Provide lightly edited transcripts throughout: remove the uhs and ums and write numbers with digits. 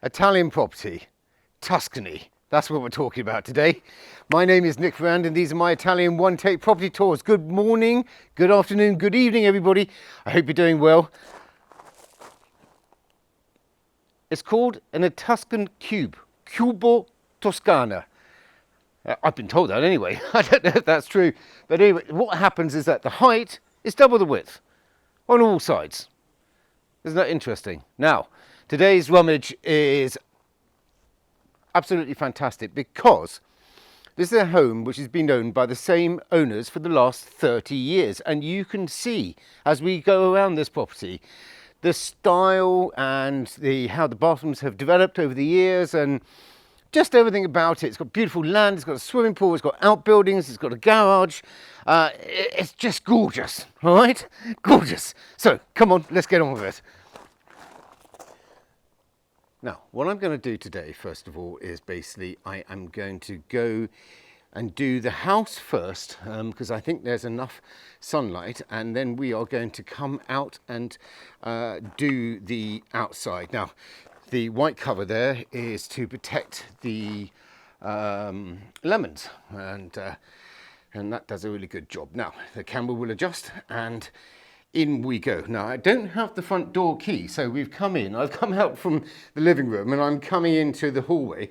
Italian property, Tuscany. That's what we're talking about today. My name is Nick Ferrand and these are my Italian one-take property tours. Good morning, good afternoon, good evening everybody. I hope you're doing well. It's called an Etruscan cube, Cubo Toscana. I've been told that anyway. I don't know if that's true. But anyway, what happens is that the height is double the width on all sides. Isn't that interesting? Now, today's rummage is absolutely fantastic because this is a home which has been owned by the same owners for the last 30 years. And you can see as we go around this property, the style and how the bathrooms have developed over the years and just everything about it. It's got beautiful land, it's got a swimming pool, it's got outbuildings, it's got a garage. It's just gorgeous, all right? Gorgeous. So come on, let's get on with it. Now, what I'm going to do today, first of all, is basically I am going to go and do the house first because I think there's enough sunlight, and then we are going to come out and do the outside. Now, the white cover there is to protect the lemons, and that does a really good job. Now, the camera will adjust and in we go. Now, I don't have the front door key, so we've come in. I've come out from the living room and I'm coming into the hallway,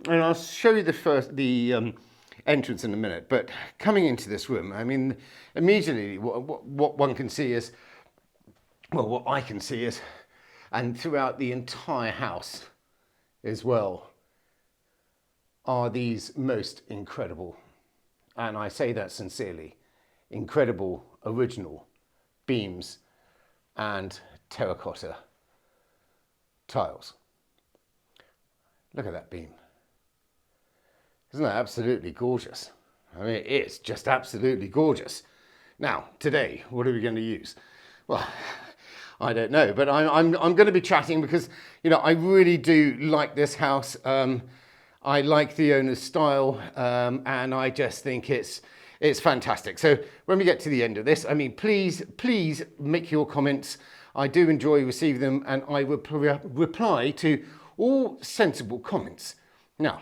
and I'll show you the entrance in a minute. But coming into this room, I mean, immediately what one can see is, well, what I can see is, and throughout the entire house as well, are these most incredible, and I say that sincerely, incredible original beams and terracotta tiles. Look at that beam. Isn't that absolutely gorgeous? I mean, it's just absolutely gorgeous. Now, today, what are we going to use? Well, I don't know, but I'm going to be chatting because, you know, I really do like this house. I like the owner's style, and I just think it's fantastic. So when we get to the end of this, I mean, please make your comments. I do enjoy receiving them, and I will reply to all sensible comments. Now,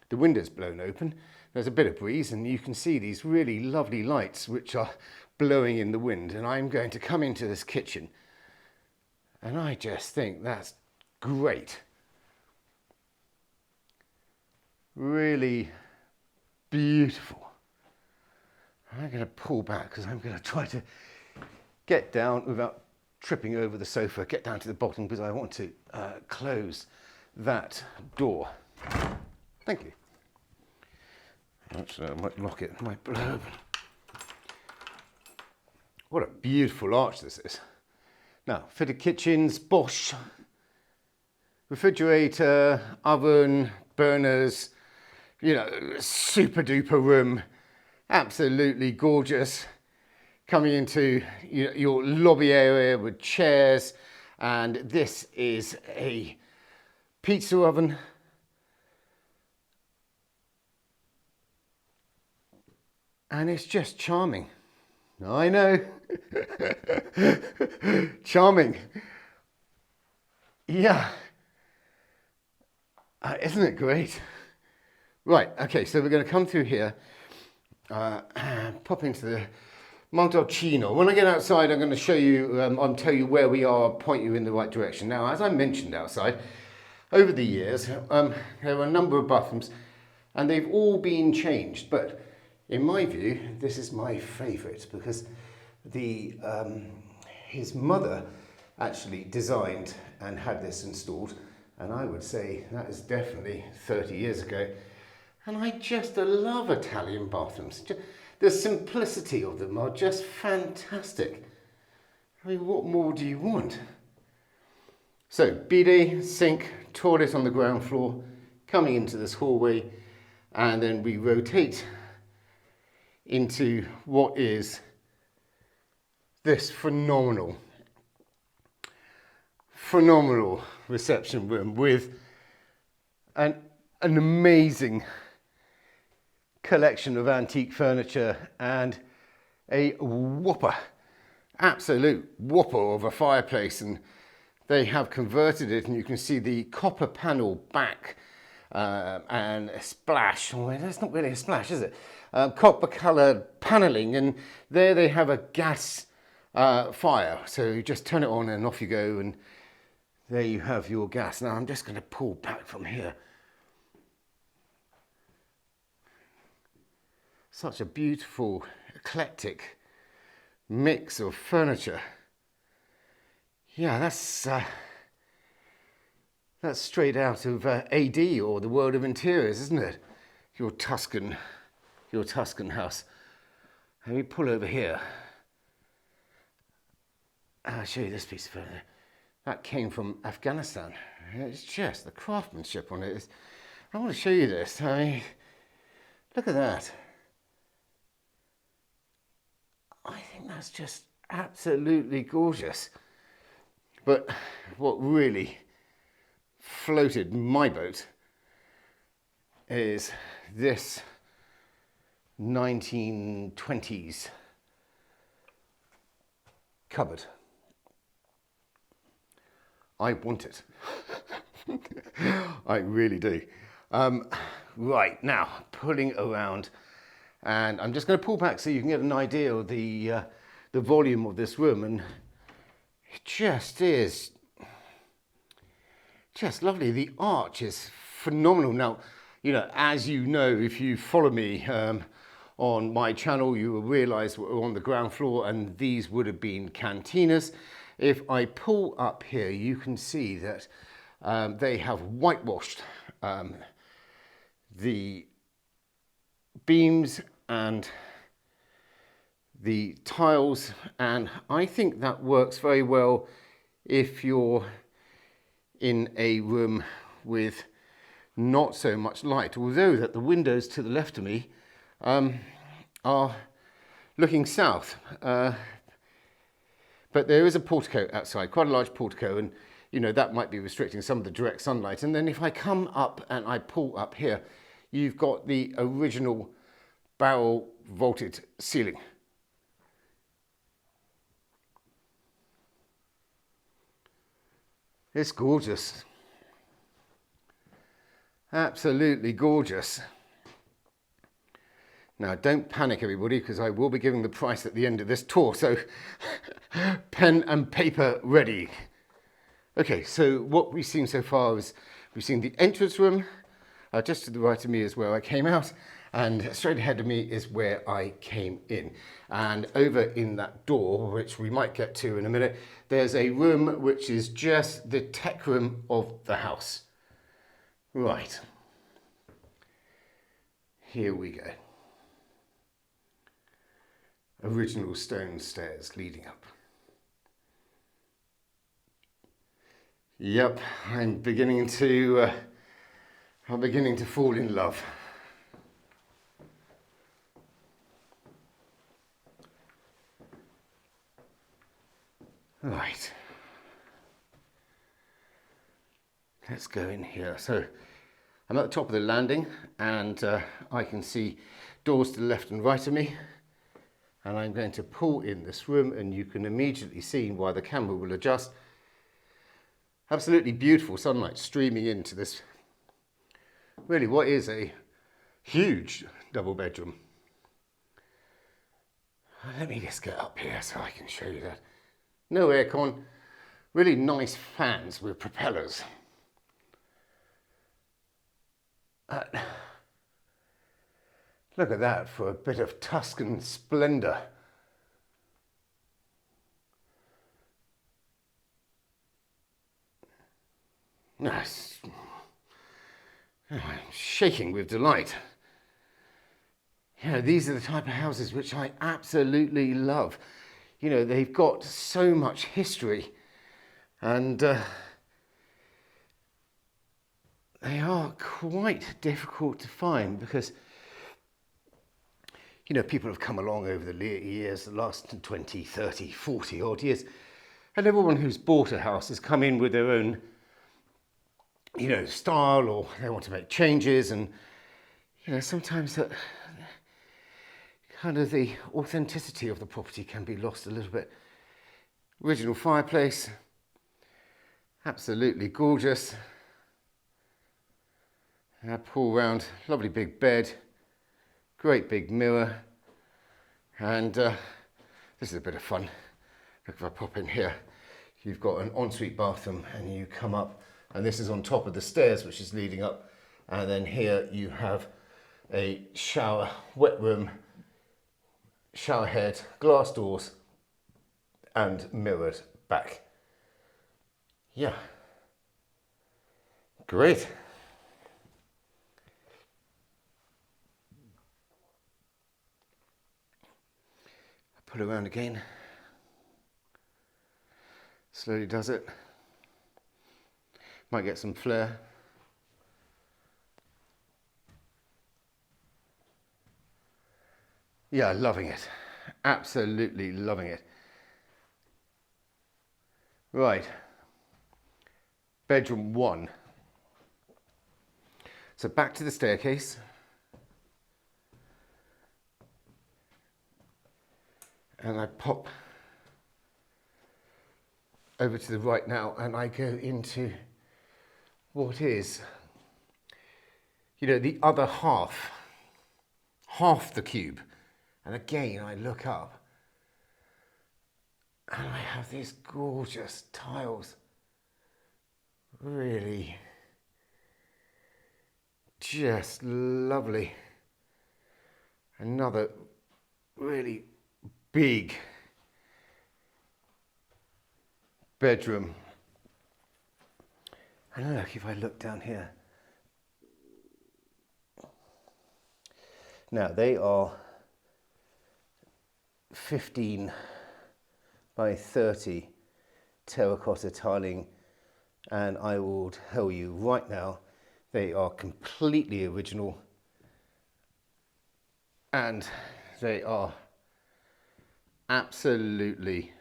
the window's blown open. There's a bit of breeze, and you can see these really lovely lights which are blowing in the wind. And I'm going to come into this kitchen, and I just think that's great. Really beautiful. I'm going to pull back because I'm going to try to get down without tripping over the sofa, get down to the bottom because I want to close that door. Thank you. Actually, I might lock it, might blow open. What a beautiful arch this is. Now, fitted kitchens, Bosch, refrigerator, oven, burners, you know, super duper room, absolutely gorgeous. Coming into your lobby area with chairs, and this is a pizza oven. And it's just charming. I know. Charming. Yeah. Isn't it great? Right, okay, so we're going to come through here, pop into the Montalcino. When I get outside, I'm going to show you, I'll tell you where we are, point you in the right direction. Now, as I mentioned outside, over the years, there were a number of bathrooms, and they've all been changed, but in my view, this is my favourite because his mother actually designed and had this installed, and I would say that is definitely 30 years ago. And I just love Italian bathrooms. The simplicity of them are just fantastic. I mean, what more do you want? So, bidet, sink, toilet on the ground floor, coming into this hallway, and then we rotate into what is this phenomenal reception room with an amazing collection of antique furniture and a Whopper, absolute Whopper of a fireplace, and they have converted it, and you can see the copper panel back and a splash. Well, that's not really a splash, is it? Copper coloured panelling, and there they have a gas fire. So you just turn it on and off you go, and there you have your gas. Now I'm just going to pull back from here. Such a beautiful, eclectic mix of furniture. Yeah, that's straight out of AD, or the world of interiors, isn't it? Your Tuscan house. Let me pull over here. I'll show you this piece of furniture. That came from Afghanistan. It's just the craftsmanship on it. I want to show you this. I mean, look at that. I think that's just absolutely gorgeous. But what really floated my boat is this 1920s cupboard. I want it. I really do. Right, now pulling around, and I'm just going to pull back so you can get an idea of the volume of this room, and it just is just lovely. The arch is phenomenal. Now, you know, as you know, if you follow me on my channel, you will realize we're on the ground floor, and these would have been cantinas. If I pull up here, you can see that they have whitewashed the beams and the tiles, and I think that works very well if you're in a room with not so much light, although that the windows to the left of me are looking south. But there is a portico outside, quite a large portico, and you know that might be restricting some of the direct sunlight. And then if I come up and I pull up here, you've got the original barrel vaulted ceiling. It's gorgeous. Absolutely gorgeous. Now, don't panic, everybody, because I will be giving the price at the end of this tour, so pen and paper ready. Okay, so what we've seen so far is we've seen the entrance room. Just to the right of me is where I came out, and straight ahead of me is where I came in. And over in that door, which we might get to in a minute, there's a room which is just the tech room of the house. Right. Here we go. Original stone stairs leading up. Yep, I'm beginning to fall in love. Right. Let's go in here. So I'm at the top of the landing, and I can see doors to the left and right of me. And I'm going to pull in this room, and you can immediately see why the camera will adjust. Absolutely beautiful sunlight streaming into this, really what is a huge double bedroom. Let me just get up here so I can show you that. No aircon, really nice fans with propellers. Look at that for a bit of Tuscan splendor. Nice. I'm shaking with delight. You know, these are the type of houses which I absolutely love. You know, they've got so much history, and they are quite difficult to find because, you know, people have come along over the years, the last 20, 30, 40 odd years, and everyone who's bought a house has come in with their own, you know, style, or they want to make changes, and, you know, sometimes that kind of the authenticity of the property can be lost a little bit. Original fireplace, Absolutely gorgeous. Now pull round, lovely big bed, great big mirror, and this is a bit of fun. Look, if I pop in here, you've got an ensuite bathroom and you come up, and this is on top of the stairs which is leading up, and then here you have a shower, wet room, shower head, glass doors, and mirrored back. Yeah, great. Pull around again. Slowly does it. Might get some flare. Yeah, loving it. Absolutely loving it. Right. Bedroom 1. So back to the staircase. And I pop over to the right now, and I go into what is, you know, the other half the cube. And again, I look up and I have these gorgeous tiles. Really just lovely. Another really big bedroom. And look, if I look down here. Now they are 15 by 30 terracotta tiling, and I will tell you right now, they are completely original and they are absolutely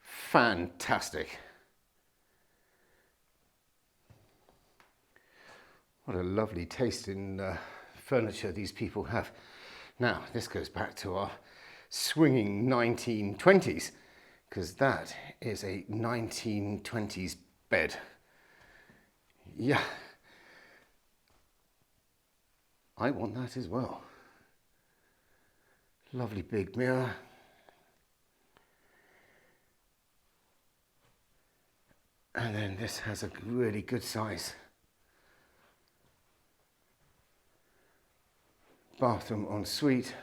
fantastic. What a lovely taste in furniture these people have. Now, this goes back to our swinging 1920s, because that is a 1920s bed. Yeah, I want that as well. Lovely big mirror. And then this has a really good size bathroom en suite.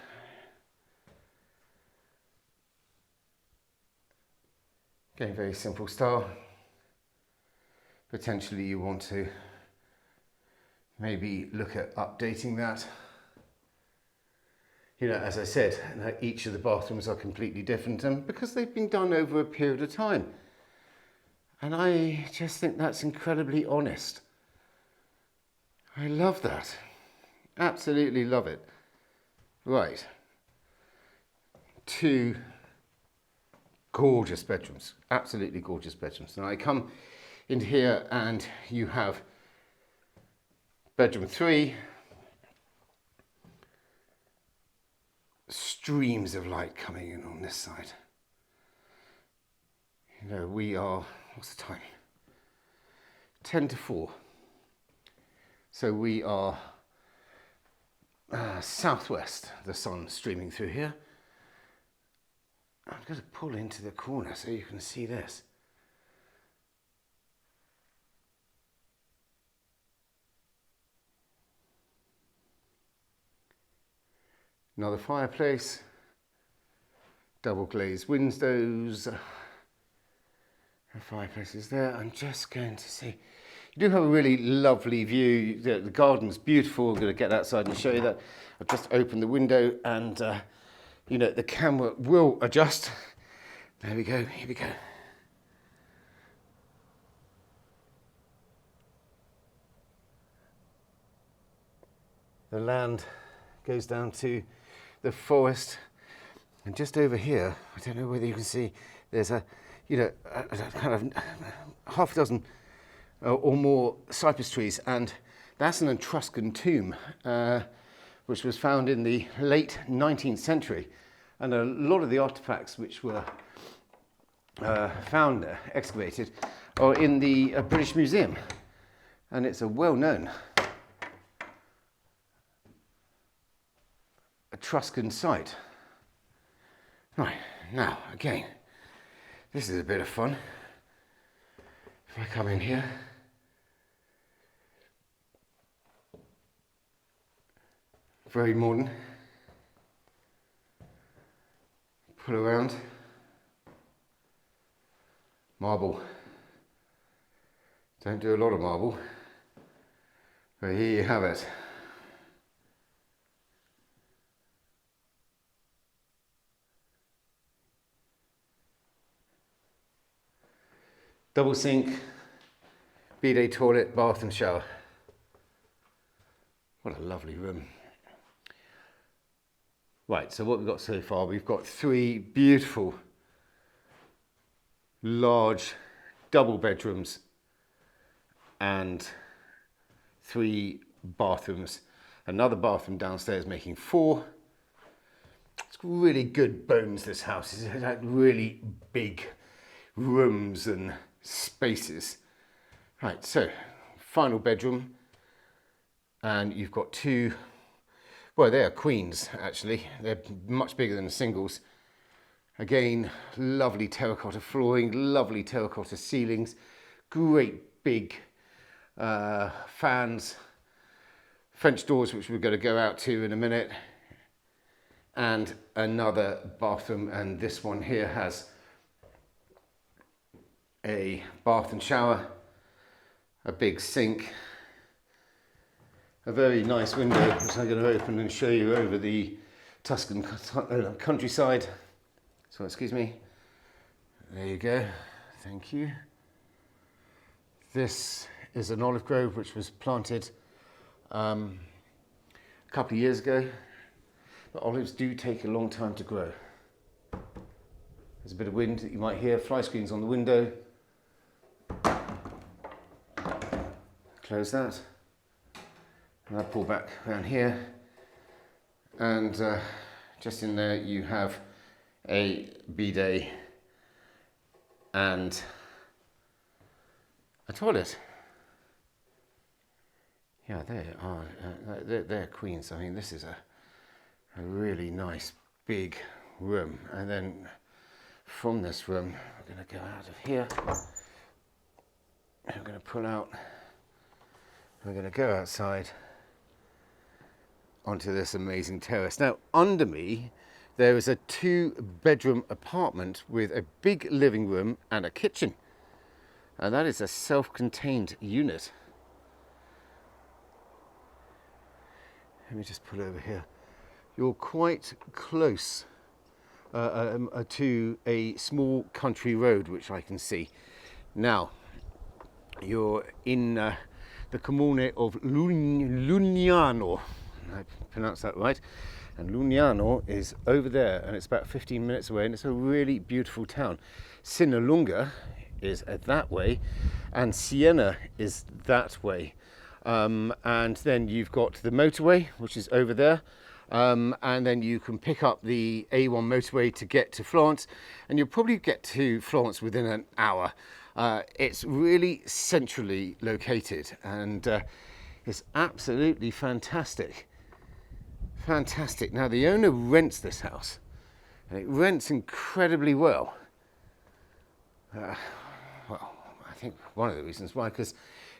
Again, very simple style. Potentially you want to maybe look at updating that. You know, as I said, each of the bathrooms are completely different, and because they've been done over a period of time. And I just think that's incredibly honest. I love that. Absolutely love it. Right. 2 gorgeous bedrooms. Absolutely gorgeous bedrooms. Now I come into here and you have bedroom 3. Streams of light coming in on this side. You know, we are, what's the time? 10 to 4. So we are southwest, the sun streaming through here. I'm going to pull into the corner so you can see this. Another fireplace, double glazed windows. The fireplace is there. I'm just going to see. You do have a really lovely view. The garden's beautiful. I'm going to get outside and show you that. I've just opened the window and, you know, the camera will adjust. There we go. Here we go. The land goes down to the forest, and just over here, I don't know whether you can see, there's a, you know, a kind of half a dozen or more cypress trees, and that's an Etruscan tomb, which was found in the late 19th century, and a lot of the artifacts which were found there, excavated, are in the British Museum, and it's a well-known Tuscan site. Right, now again, this is a bit of fun. If I come in here, very modern, pull around, marble. Don't do a lot of marble, but here you have it. Double sink, bidet toilet, bath and shower. What a lovely room. Right, so what we've got so far, we've got 3 beautiful, large, double bedrooms and 3 bathrooms. Another bathroom downstairs making 4. It's really good bones, this house. It's had really big rooms and spaces. Right, so final bedroom, and you've got 2, well, they are queens actually. They're much bigger than the singles. Again, lovely terracotta flooring, lovely terracotta ceilings, great big fans, French doors, which we're going to go out to in a minute, and another bathroom. And this one here has a bath and shower, a big sink, a very nice window which I'm going to open and show you over the Tuscan countryside. So excuse me, there you go, thank you. This is an olive grove which was planted a couple of years ago, but olives do take a long time to grow. There's a bit of wind that you might hear, fly screens on the window. Close that, and I pull back around here, and just in there you have a bidet and a toilet. Yeah, they are, they're queens. I mean, this is a really nice big room. And then from this room, we're going to go out of here. I'm going to pull out, we're going to go outside onto this amazing terrace. Now, under me, there is a 2-bedroom apartment with a big living room and a kitchen. And that is a self-contained unit. Let me just pull over here. You're quite close to a small country road, which I can see. Now, you're in the comune of Lucignano. I pronounced that right. And Lucignano is over there, and it's about 15 minutes away, and it's a really beautiful town. Sinalunga is that way, and Siena is that way. And then you've got the motorway, which is over there. And then you can pick up the A1 motorway to get to Florence, and you'll probably get to Florence within an hour. It's really centrally located, and it's absolutely fantastic. Fantastic. Now, the owner rents this house, and it rents incredibly well. Well, I think one of the reasons why, because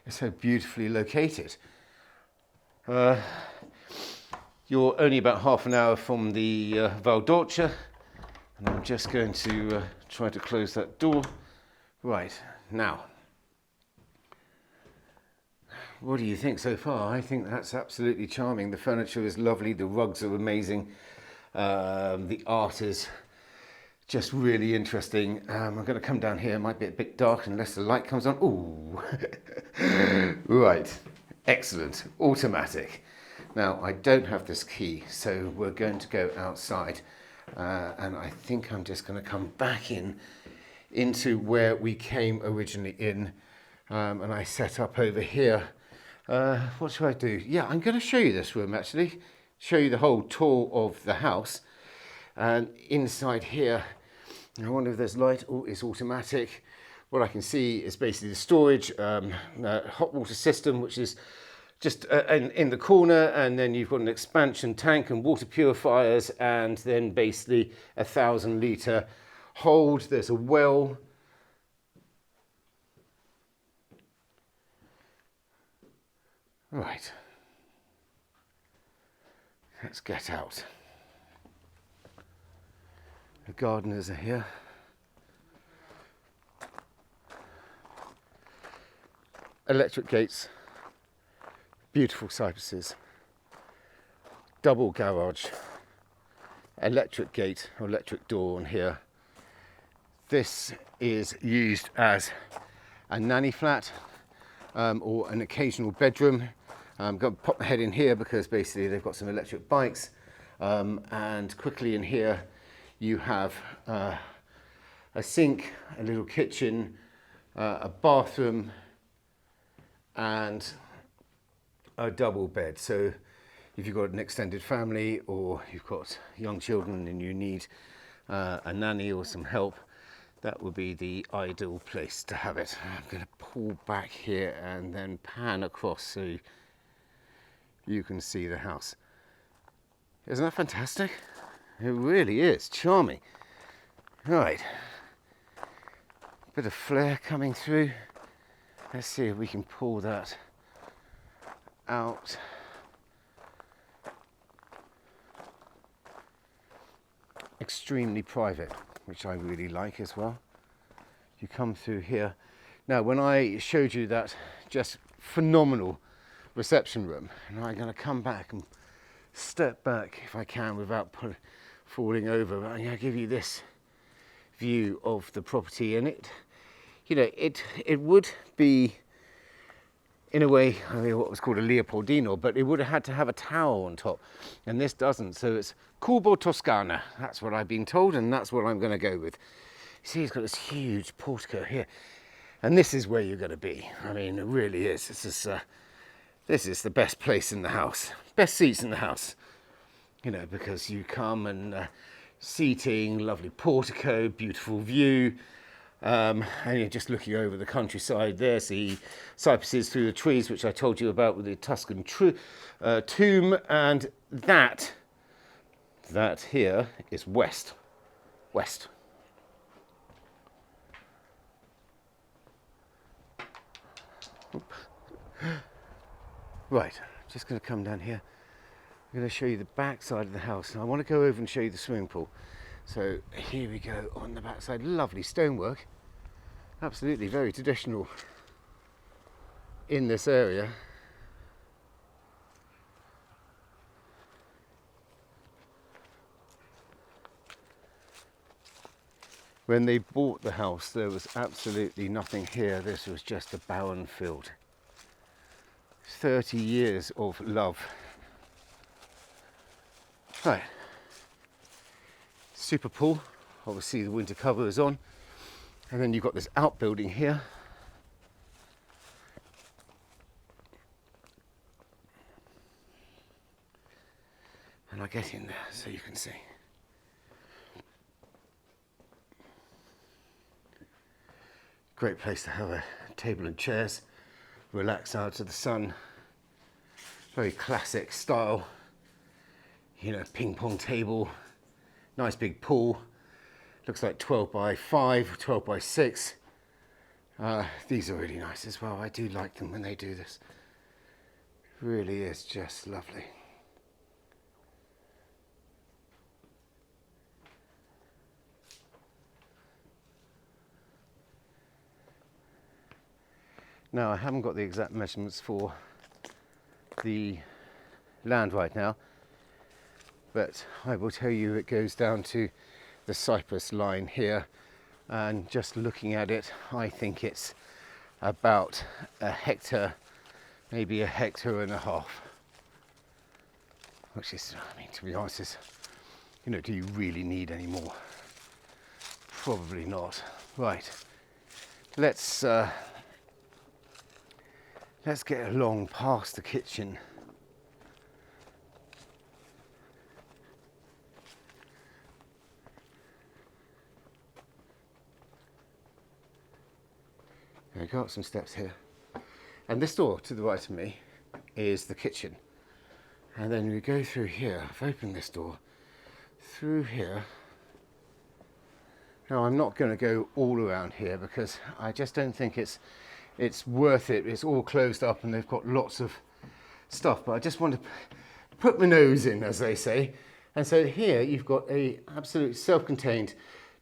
it's so beautifully located. You're only about half an hour from the Val d'Orcia, and I'm just going to try to close that door. Right, now, what do you think so far? I think that's absolutely charming. The furniture is lovely, the rugs are amazing, the art is just really interesting. I'm going to come down here, it might be a bit dark unless the light comes on. Ooh, right, excellent, automatic. Now, I don't have this key, so we're going to go outside, and I think I'm just going to come back into where we came originally in, and I set up over here. What should I do? Yeah, I'm going to show you this room actually, show you the whole tour of the house. And inside here I wonder if there's light. Oh, it's automatic. What I can see is basically the storage, hot water system, which is just in the corner, and then you've got an expansion tank and water purifiers, and then basically 1,000 litre hold. There's a well. Right. Let's get out. The gardeners are here. Electric gates, beautiful cypresses, double garage, electric gate or electric door on here. This is used as a nanny flat or an occasional bedroom. I'm going to pop my head in here because basically they've got some electric bikes, and quickly in here you have a sink, a little kitchen, a bathroom, and a double bed. So if you've got an extended family or you've got young children and you need a nanny or some help, that would be the ideal place to have it. I'm going to pull back here and then pan across so you can see the house. Isn't that fantastic? It really is charming. Right, bit of flare coming through. Let's see if we can pull that out. Extremely private, which I really like as well. You come through here. Now, when I showed you that just phenomenal reception room, and I'm going to come back and step back if I can without falling over. I'm going to give you this view of the property, and it would be, in a way, I mean, what was called a Leopoldino, but it would have had to have a tower on top, and this doesn't. So it's Cubo Toscana. That's what I've been told, and that's what I'm going to go with. You see, it's got this huge portico here, and this is where you're going to be. I mean, it really is. This is the best place in the house, best seats in the house. You know, because you come and seating, lovely portico, beautiful view. And you're just looking over the countryside there, see cypresses through the trees, which I told you about with the Tuscan tomb, and that here is west. Oop. Right, just going to come down here. I'm going to show you the back side of the house. Now, I want to go over and show you the swimming pool. So here we go on the back side. Lovely stonework. Absolutely very traditional in this area. When they bought the house, there was absolutely nothing here. This was just a barren field. 30 years of love. Right. Super pool. Obviously the winter cover is on. And then you've got this outbuilding here. And I get in there so you can see. Great place to have a table and chairs, relax out to the sun. Very classic style, you know, ping pong table, nice big pool. Looks like 12 by 5, 12 by 6. These are really nice as well. I do like them when they do this. Really is just lovely. Now, I haven't got the exact measurements for the land right now, but I will tell you it goes down to the cypress line here, and just looking at it, I think it's about a hectare, maybe a hectare and a half, which is, I mean, to be honest, is, you know, do you really need any more? Probably not. Right, let's get along past the kitchen. I go up some steps here. And this door to the right of me is the kitchen. And then we go through here. I've opened this door through here. Now I'm not going to go all around here because I just don't think it's worth it. It's all closed up and they've got lots of stuff, but I just want to put my nose in, as they say. And so here you've got a absolute self-contained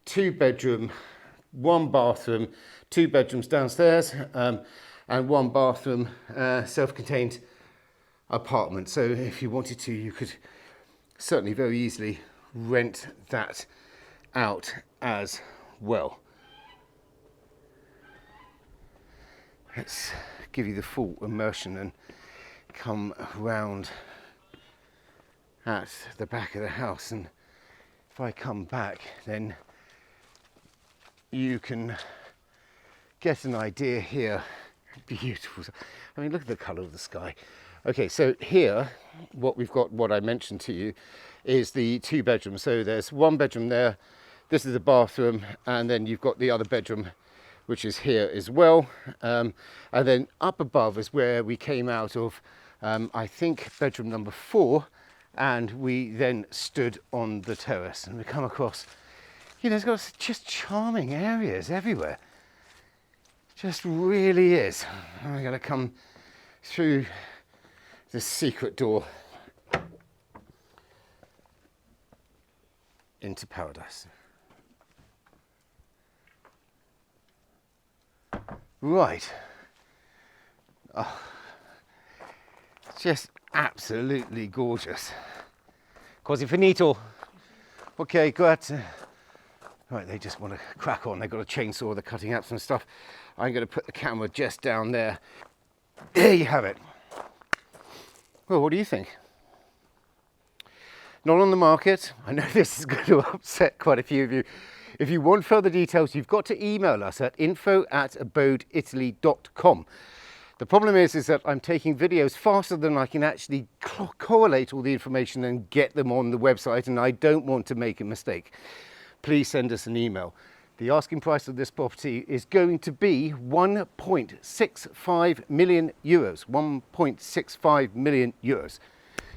2-bedroom, 1 bathroom, 2 bedrooms downstairs, and 1 bathroom, self-contained apartment. So if you wanted to, you could certainly very easily rent that out as well. Let's give you the full immersion and come round at the back of the house, and if I come back then you can get an idea here. Beautiful. I mean, look at the colour of the sky. Okay, so here what we've got, what I mentioned to you, is the 2 bedrooms. So there's 1 bedroom there, this is the bathroom, and then you've got the other bedroom which is here as well, and then up above is where we came out of, I think bedroom number 4, and we then stood on the terrace and we come across, you know, it's got just charming areas everywhere. Just really is. I'm going to come through this secret door into paradise. Right. Oh, just absolutely gorgeous. Così finito. Okay, grazie. Right, they just want to crack on. They've got a chainsaw, they're cutting up some stuff. I'm going to put the camera just down there. There you have it. Well, what do you think? Not on the market. I know this is going to upset quite a few of you. If you want further details, you've got to email us at info@abodeitaly.com. The problem is that I'm taking videos faster than I can actually correlate all the information and get them on the website, and I don't want to make a mistake. Please send us an email. The asking price of this property is going to be 1.65 million euros. 1.65 million euros.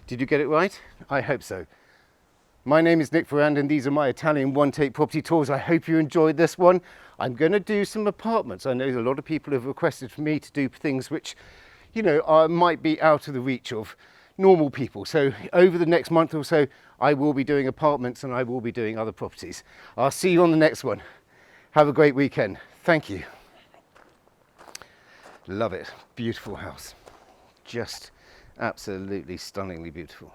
Did you get it right? I hope so. My name is Nick Ferrand and these are my Italian one-take property tours. I hope you enjoyed this one. I'm going to do some apartments. I know a lot of people have requested for me to do things which, you know, might be out of the reach of normal people. So over the next month or so, I will be doing apartments and I will be doing other properties. I'll see you on the next one. Have a great weekend. Thank you. Love it. Beautiful house. Just absolutely stunningly beautiful.